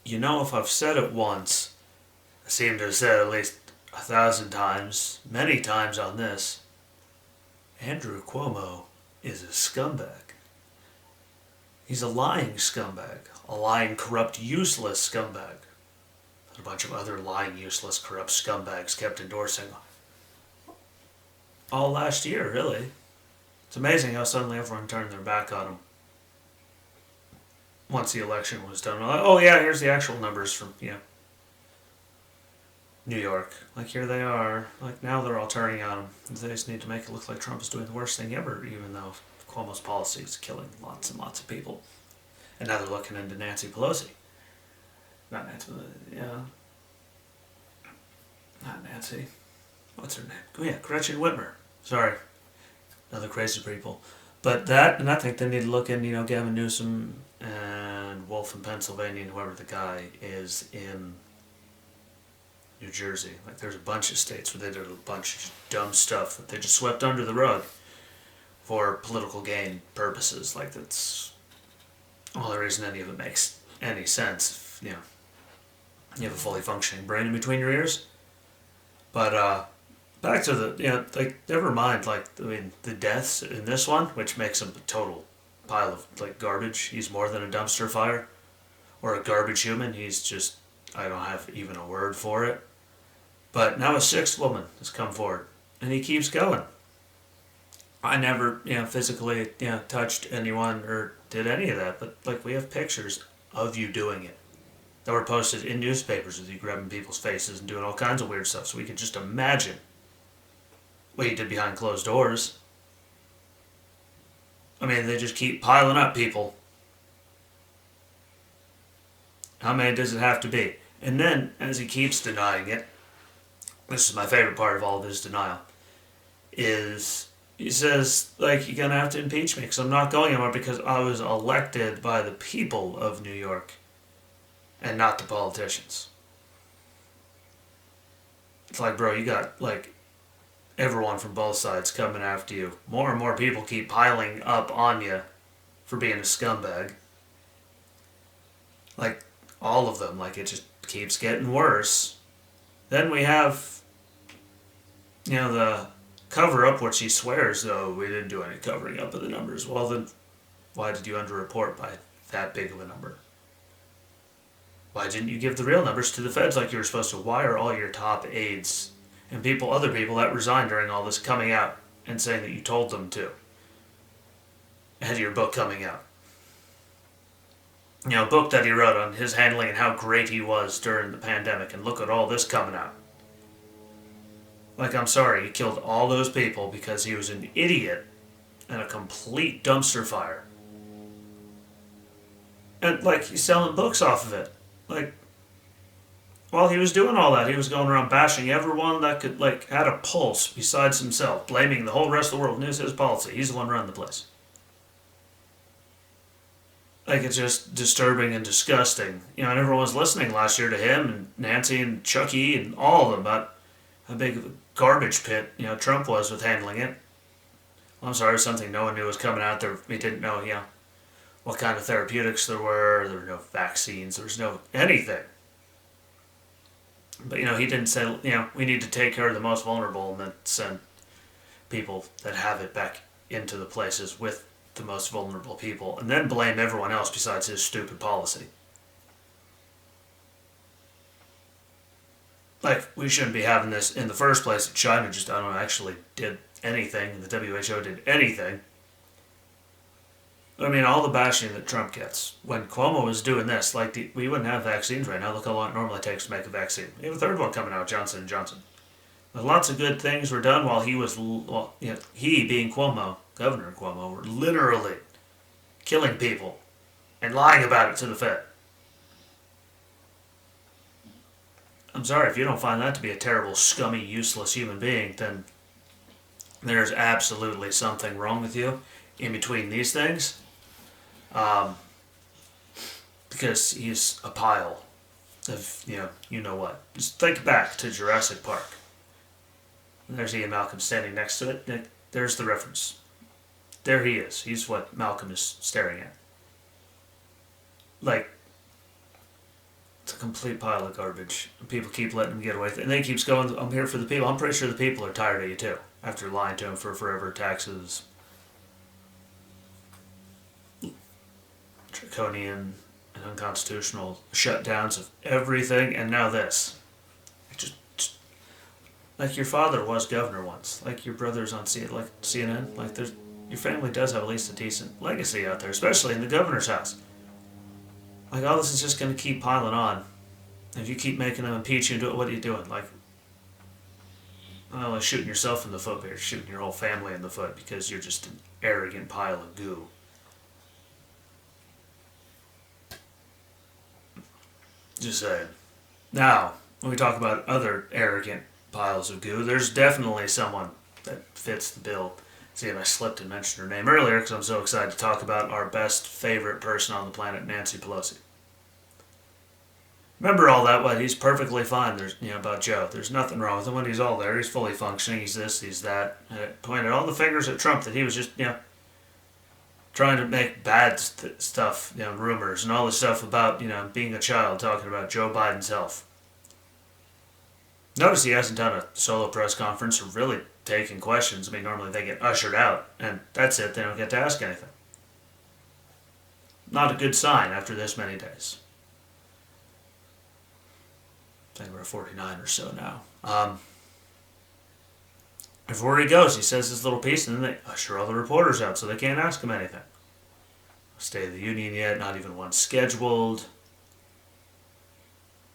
if I've said it once, I seem to have said it at least 1,000 times, many times on this. Andrew Cuomo is a scumbag. He's a lying scumbag. A lying, corrupt, useless scumbag. A bunch of other lying, useless, corrupt scumbags kept endorsing all last year, really. It's amazing how suddenly everyone turned their back on him once the election was done. Like, oh yeah, here's the actual numbers from New York. Like here they are. Like now they're all turning on him. They just need to make it look like Trump is doing the worst thing ever, even though Cuomo's policy is killing lots and lots of people. And now they're looking into Nancy Pelosi. Not Nancy, yeah. Not Nancy. What's her name? Oh yeah, Gretchen Whitmer. Sorry. Other crazy people. But that, and I think they need to look in, Gavin Newsom and Wolf in Pennsylvania and whoever the guy is in New Jersey. Like there's a bunch of states where they did a bunch of dumb stuff that they just swept under the rug for political gain purposes. Like that's all the reason any of it makes any sense. You have a fully functioning brain in between your ears. But back to the never mind the deaths in this one, which makes him a total pile of garbage. He's more than a dumpster fire or a garbage human. He's just, I don't have even a word for it. But now a sixth woman has come forward, and he keeps going. I never physically touched anyone or did any of that, but we have pictures of you doing it that were posted in newspapers with you grabbing people's faces and doing all kinds of weird stuff, so we could just imagine what you did behind closed doors. I mean, they just keep piling up, people. How many does it have to be? And then, as he keeps denying it, this is my favorite part of all of his denial, is he says, you're going to have to impeach me because I'm not going anymore because I was elected by the people of New York and not the politicians. It's like, bro, you got, everyone from both sides coming after you. More and more people keep piling up on you for being a scumbag. All of them. It just keeps getting worse. Then we have, the cover-up, which he swears, though, we didn't do any covering up of the numbers. Well, then, why did you underreport by that big of a number? Why didn't you give the real numbers to the feds like you were supposed to? Why are all your top aides and other people that resigned during all this coming out and saying that you told them to? Ahead of your book coming out. A book that he wrote on his handling and how great he was during the pandemic, and look at all this coming out. I'm sorry, he killed all those people because he was an idiot and a complete dumpster fire. And, he's selling books off of it. While he was doing all that, he was going around bashing everyone that could, had a pulse besides himself, blaming the whole rest of the world, and it was his policy. He's the one running the place. It's just disturbing and disgusting. And everyone was listening last year to him and Nancy and Chucky and all of them about how big of a garbage pit, Trump was with handling it. Well, I'm sorry, it was something no one knew was coming out there. We didn't know, what kind of therapeutics there were. There were no vaccines. There was no anything. But, he didn't say, we need to take care of the most vulnerable and then send people that have it back into the places with the most vulnerable people, and then blame everyone else besides his stupid policy. We shouldn't be having this in the first place. China just, actually did anything. The WHO did anything. I mean, all the bashing that Trump gets. When Cuomo was doing this, we wouldn't have vaccines right now. Look how long it normally takes to make a vaccine. We have a third one coming out, Johnson & Johnson. But lots of good things were done while he was, he being Cuomo, Governor Cuomo, were literally killing people and lying about it to the Fed. I'm sorry, if you don't find that to be a terrible, scummy, useless human being, then there's absolutely something wrong with you in between these things. Because he's a pile of, you know what. Just think back to Jurassic Park. And there's Ian Malcolm standing next to it. There's the reference. There he is. He's what Malcolm is staring at. complete pile of garbage. People keep letting him get away with it. And then he keeps going, I'm here for the people. I'm pretty sure the people are tired of you too. After lying to him for forever, taxes, draconian and unconstitutional shutdowns of everything, and now this. Just like your father was governor once, like your brother's on CNN, like your family does have at least a decent legacy out there, especially in the governor's house. Like all this is just going to keep piling on. If you keep making them impeach you, what are you doing? Like, not only shooting yourself in the foot, but you're shooting your whole family in the foot because you're just an arrogant pile of goo. Just saying. Now, when we talk about other arrogant piles of goo, there's definitely someone that fits the bill. See, I slipped and mentioned her name earlier because I'm so excited to talk about our best favorite person on the planet, Nancy Pelosi. Remember all that, what, he's perfectly fine, about Joe. There's nothing wrong with him when he's all there. He's fully functioning, he's this, he's that. And it pointed all the fingers at Trump that he was just, trying to make bad stuff, rumors and all this stuff about, being a child, talking about Joe Biden's health. Notice he hasn't done a solo press conference or really taking questions. I mean, normally they get ushered out, and that's it. They don't get to ask anything. Not a good sign after this many days. I think we're at 49 or so now. Before he goes, he says his little piece, and then they usher all the reporters out so they can't ask him anything. State of the Union yet, not even one scheduled.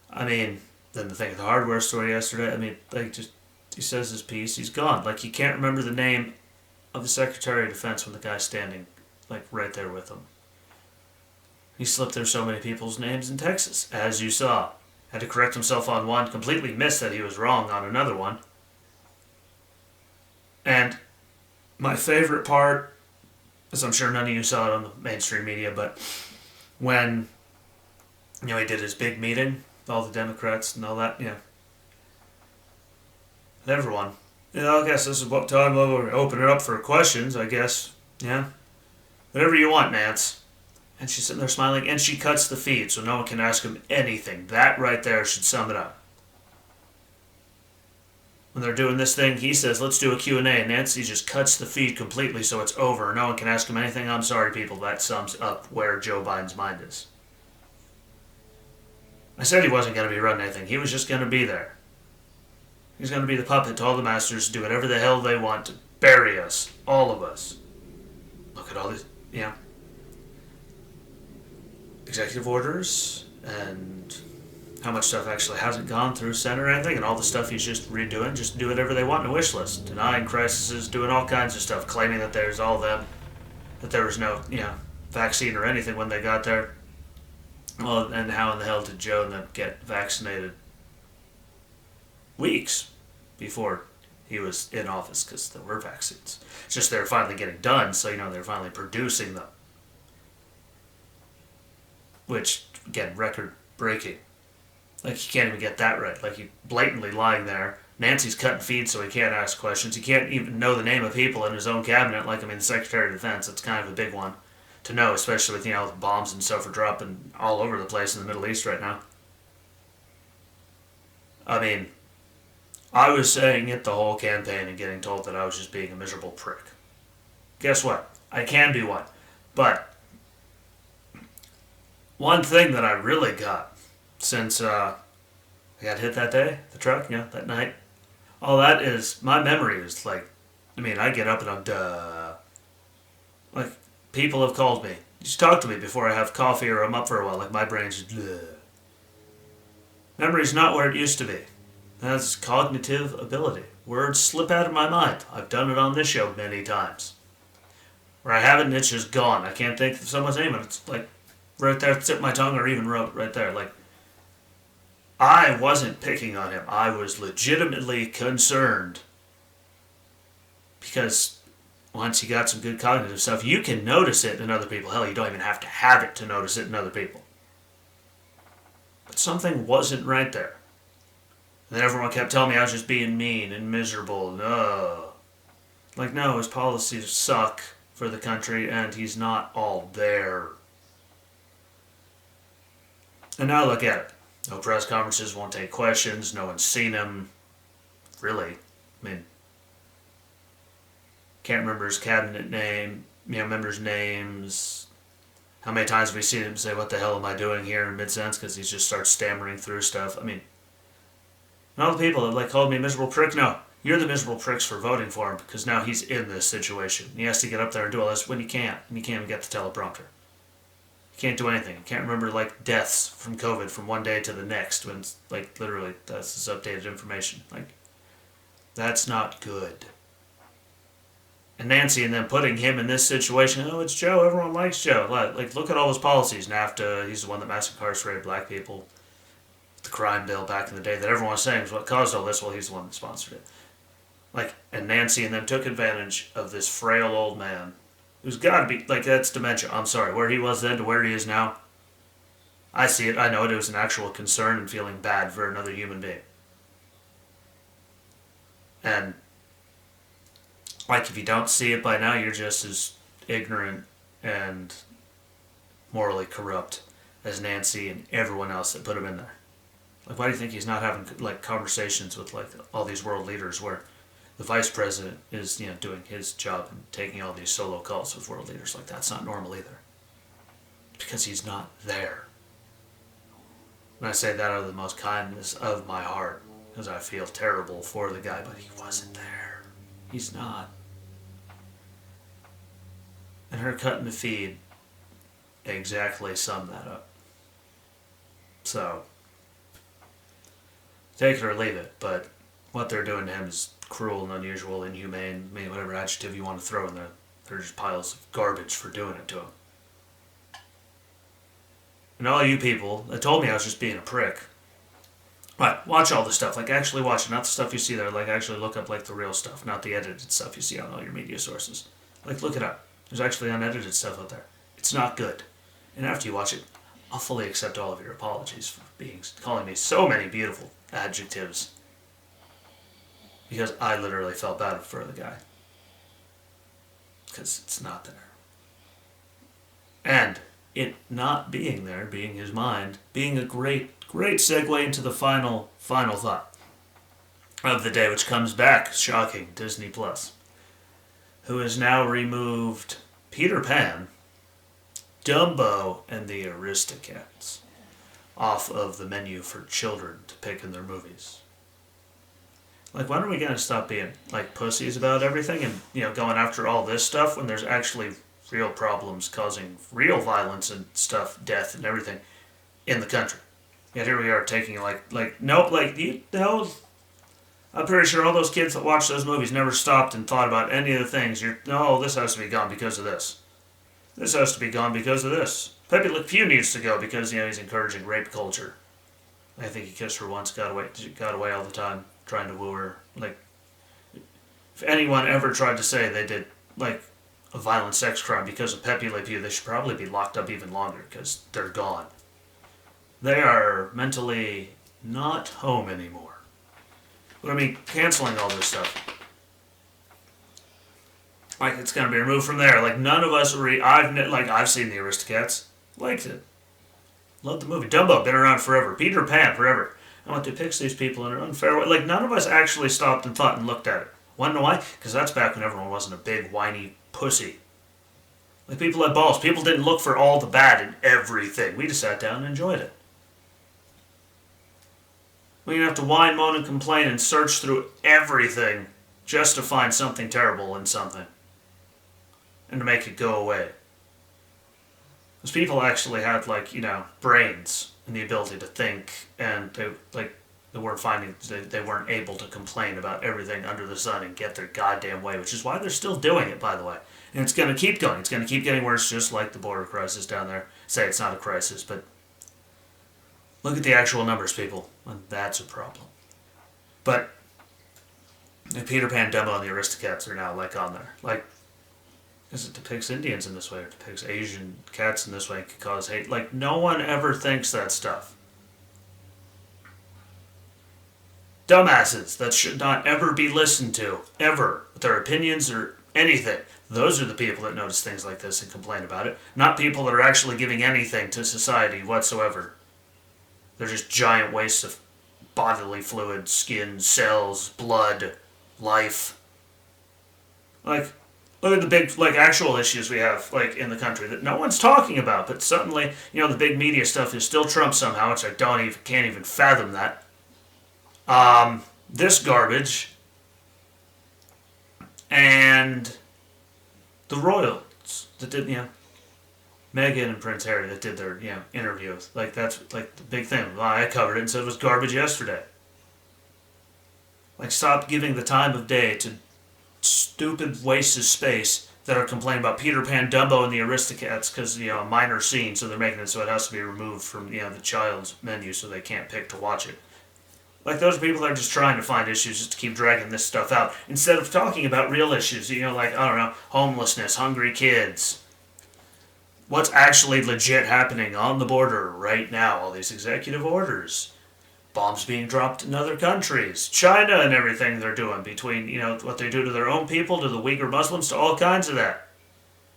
I mean, then the thing at the hardware store yesterday, he says his piece, he's gone. Like, he can't remember the name of the Secretary of Defense when the guy's standing, right there with him. He slipped through so many people's names in Texas, as you saw. Had to correct himself on one, completely missed that he was wrong on another one. And my favorite part, as I'm sure none of you saw it on the mainstream media, but when, he did his big meeting with all the Democrats and all that, everyone. I guess this is what time we'll open it up for questions, I guess. Yeah. Whatever you want, Nance. And she's sitting there smiling, and she cuts the feed so no one can ask him anything. That right there should sum it up. When they're doing this thing, he says, let's do a Q&A, and Nancy just cuts the feed completely so it's over, and no one can ask him anything. I'm sorry, people, that sums up where Joe Biden's mind is. I said he wasn't going to be running anything. He was just going to be there. He's going to be the puppet to all the masters, do whatever the hell they want to bury us, all of us. Look at all these, executive orders, and how much stuff actually hasn't gone through Senate or anything, and all the stuff he's just redoing, just do whatever they want in a wish list. Denying crises, doing all kinds of stuff, claiming that there's all them, that there was no, vaccine or anything when they got there. Well, and how in the hell did Joe and them get vaccinated weeks before he was in office? Because there were vaccines. It's just they were finally getting done, so, they're finally producing them. Which, again, record-breaking. Like, he can't even get that right. Like, he's blatantly lying there. Nancy's cutting feed so he can't ask questions. He can't even know the name of people in his own cabinet. Like, the Secretary of Defense, that's kind of a big one to know, especially with, the bombs and stuff are dropping all over the place in the Middle East right now. I was saying it the whole campaign and getting told that I was just being a miserable prick. Guess what? I can be one. But one thing that I really got since I got hit that day, the truck, that night, all that is, my memory is I get up and I'm duh. Like, people have called me. Just talk to me before I have coffee or I'm up for a while. Like, my brain's just duh. Memory's not where it used to be. That's cognitive ability. Words slip out of my mind. I've done it on this show many times. Where I haven't, it's just gone. I can't think of someone's name, and it's right there, tip of my tongue, or even wrote right there. I wasn't picking on him. I was legitimately concerned. Because once you got some good cognitive stuff, you can notice it in other people. Hell, you don't even have to have it to notice it in other people. But something wasn't right there. And then everyone kept telling me I was just being mean and miserable. No. No, his policies suck for the country, and he's not all there. And now look at it. No press conferences, won't take questions, no one's seen him. Really. I mean, can't remember his cabinet name, members' names. How many times have we seen him say, "What the hell am I doing here?" in mid-sentence because he just starts stammering through stuff. I mean, and all the people that called me a miserable prick, no. You're the miserable pricks for voting for him because now he's in this situation. He has to get up there and do all this when he can't. And he can't even get the teleprompter. He can't do anything. He can't remember deaths from COVID from one day to the next when literally that's his updated information. That's not good. And Nancy and them putting him in this situation, oh, it's Joe, everyone likes Joe. Look at all his policies. NAFTA, he's the one that mass incarcerated black people. The crime bill back in the day that everyone was saying was what caused all this. Well, he's the one that sponsored it. And Nancy and them took advantage of this frail old man who's got to be, that's dementia. I'm sorry, where he was then to where he is now. I see it, I know it was an actual concern and feeling bad for another human being. And if you don't see it by now, you're just as ignorant and morally corrupt as Nancy and everyone else that put him in there. Why do you think he's not having conversations with all these world leaders where the vice president is doing his job and taking all these solo calls with world leaders? That's not normal either. Because he's not there. And I say that out of the most kindness of my heart because I feel terrible for the guy, but he wasn't there. He's not. And her cutting the feed exactly summed that up. So, take it or leave it, but what they're doing to him is cruel and unusual, inhumane, whatever adjective you want to throw in there. They're just piles of garbage for doing it to him. And all you people that told me I was just being a prick, watch all the stuff. Actually watch it, not the stuff you see there. Actually look up the real stuff, not the edited stuff you see on all your media sources. Look it up. There's actually unedited stuff out there. It's not good. And after you watch it, I'll fully accept all of your apologies for calling me so many beautiful adjectives. Because I literally felt bad for the guy. Because it's not there. And it not being there, being his mind, being a great segue into the final thought of the day, which comes back, shocking, Disney Plus, who has now removed Peter Pan, Dumbo, and the Aristocats off of the menu for children to pick in their movies. When are we going to stop being pussies about everything and going after all this stuff when there's actually real problems causing real violence and stuff, death and everything in the country? Yet here we are taking nope, I'm pretty sure all those kids that watched those movies never stopped and thought about any of the things. This has to be gone because of this. This has to be gone because of this. Pepe Le Pew needs to go because he's encouraging rape culture. I think he kissed her once, got away all the time, trying to woo her. If anyone ever tried to say they did a violent sex crime because of Pepe Le Pew, they should probably be locked up even longer because they're gone. They are mentally not home anymore. But canceling all this stuff. It's gonna be removed from there. None of us I've seen the Aristocats. Liked it. Loved the movie. Dumbo, been around forever. Peter Pan, forever. And what depicts these people in an unfair way. None of us actually stopped and thought and looked at it. Wanna know why? Because that's back when everyone wasn't a big, whiny pussy. People had balls. People didn't look for all the bad in everything. We just sat down and enjoyed it. We didn't have to whine, moan, and complain and search through everything just to find something terrible in something. And to make it go away. Because people actually had, brains and the ability to think, and they weren't able to complain about everything under the sun and get their goddamn way, which is why they're still doing it, by the way. And it's going to keep going. It's going to keep getting worse, just like the border crisis down there. Say it's not a crisis, but look at the actual numbers, people, and that's a problem. But Peter Pan, Dumbo, and the Aristocats are now on there. Because it depicts Indians in this way, or it depicts Asian cats in this way, and can cause hate. No one ever thinks that stuff. Dumbasses that should not ever be listened to, ever, with their opinions or anything. Those are the people that notice things like this and complain about it, not people that are actually giving anything to society whatsoever. They're just giant wastes of bodily fluid, skin, cells, blood, life. Like, look at the big, like, actual issues we have, like, in the country that no one's talking about, but suddenly, the big media stuff is still Trump somehow, which I can't even fathom that. This garbage, and the royals that did, Meghan and Prince Harry that did their, interviews. Like, that's, like, the big thing. Well, I covered it and said it was garbage yesterday. Like, stop giving the time of day to stupid wastes of space that are complaining about Peter Pan, Dumbo, and the Aristocats because, a minor scene, so they're making it so it has to be removed from, the child's menu so they can't pick to watch it. Like, those people are just trying to find issues just to keep dragging this stuff out instead of talking about real issues, like, I don't know, homelessness, hungry kids. What's actually legit happening on the border right now, all these executive orders. Bombs being dropped in other countries. China and everything they're doing between, what they do to their own people, to the Uyghur Muslims, to all kinds of that.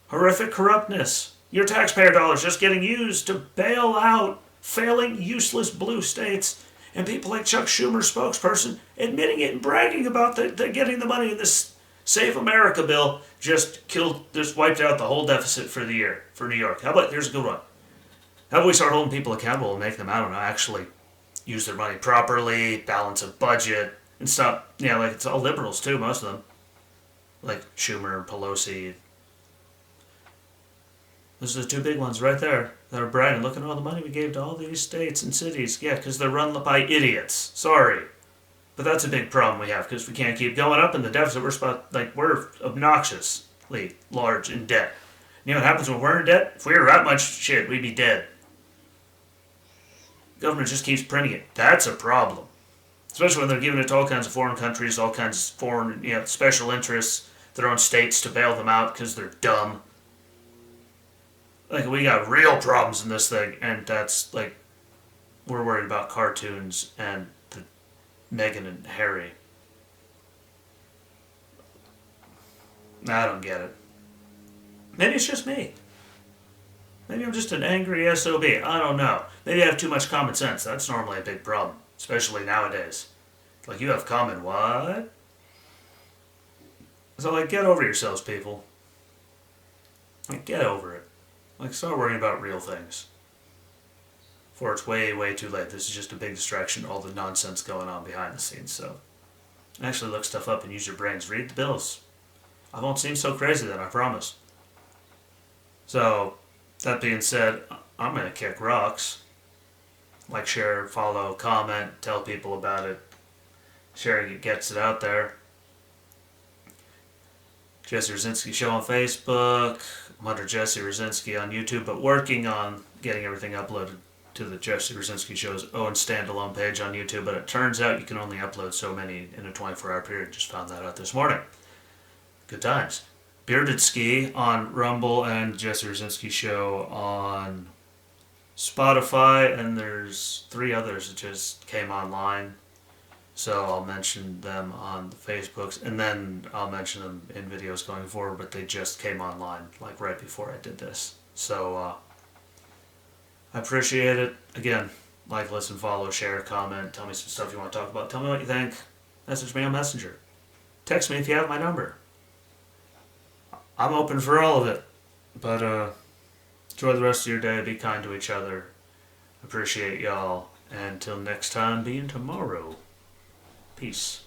Horrific corruptness. Your taxpayer dollars just getting used to bail out failing, useless blue states. And people like Chuck Schumer, spokesperson, admitting it and bragging about the getting the money in this Save America bill just wiped out the whole deficit for the year for New York. Here's a good one. How about we start holding people accountable and make them, I don't know, actually use their money properly, balance a budget, and stop, like it's all liberals too, most of them. Like Schumer and Pelosi. Those are the two big ones right there that are bragging. Look at all the money we gave to all these states and cities. Yeah, because they're run by idiots. Sorry. But that's a big problem we have because we can't keep going up in the deficit. We're obnoxiously large in debt. You know what happens when we're in debt? If we were that much shit, we'd be dead. The government just keeps printing it. That's a problem. Especially when they're giving it to all kinds of foreign countries, all kinds of foreign, special interests, their own states to bail them out because they're dumb. Like, we got real problems in this thing, and that's, like, we're worried about cartoons and the Meghan and Harry. I don't get it. Maybe it's just me. Maybe I'm just an angry SOB. I don't know. Maybe I have too much common sense. That's normally a big problem, especially nowadays. Like, you have common what? So, like, get over yourselves, people. Like, get over it. Like, start worrying about real things. Before it's way, way too late. This is just a big distraction, all the nonsense going on behind the scenes, so. Actually look stuff up and use your brains. Read the bills. I won't seem so crazy then, I promise. So, that being said, I'm going to kick rocks. Like, share, follow, comment, tell people about it. Sharing it gets it out there. Jesse Rucinski Show on Facebook. I'm under Jesse Rucinski on YouTube, but working on getting everything uploaded to the Jesse Rucinski Show's own standalone page on YouTube, but it turns out you can only upload so many in a 24-hour period. Just found that out this morning. Good times. Bearded Ski on Rumble and Jesse Rucinski Show on Spotify, and there's 3 others that just came online. So I'll mention them on the Facebooks, and then I'll mention them in videos going forward, but they just came online, like right before I did this. So I appreciate it. Again, like, listen, follow, share, comment, tell me some stuff you want to talk about. Tell me what you think. Message me on Messenger. Text me if you have my number. I'm open for all of it. But enjoy the rest of your day. Be kind to each other. Appreciate y'all. And until next time, being tomorrow. Peace.